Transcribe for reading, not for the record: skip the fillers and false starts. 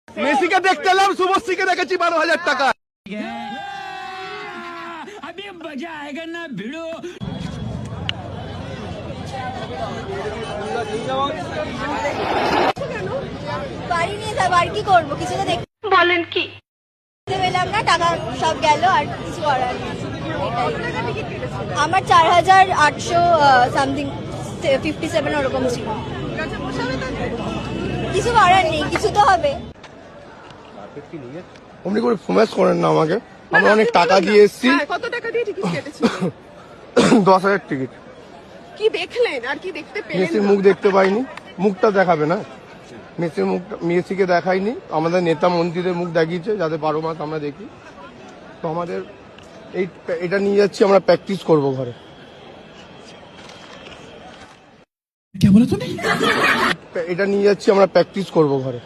মেসিকে দেখতে এলাম, শুভশ্রীকে দেখেছি 12,000 টাকা। अभी मजा आएगा ना भिड़ो। বাড়ি নিয়ে যাবো, আর কি করবো? কিছু তো দেখতে বলেন কি? পেলাম না, টাকা সব গেল, আর কিছু করার নেই। আমার 4,800 সামথিং 57 ওরকম ছিল। কিছু করার নেই, কিছু তো হবে। অমনি করে ফোমেস করেন না আমাকে, আমি অনেক টাকা দিয়ে এসেছি। কত টাকা দিয়ে টিকিট কেটেছিলেন? 10,000 টিকিট। কি দেখলেন আর কি দেখতে পেলেন? মেসির মুখ দেখতে পাইনি, মুখটা দেখাবে না। মেসির মুখটা মেসিকে দেখাইনি, আমাদের নেতা মন্ত্রীদের মুখ দেখিয়েছে, যাতে 12 মাস আমরা দেখি। তো আমাদের এটা নিয়ে যাচ্ছি, আমরা প্র্যাকটিস করব ঘরে। এটা নিয়ে যাচ্ছি, আমরা প্র্যাকটিস করব ঘরে।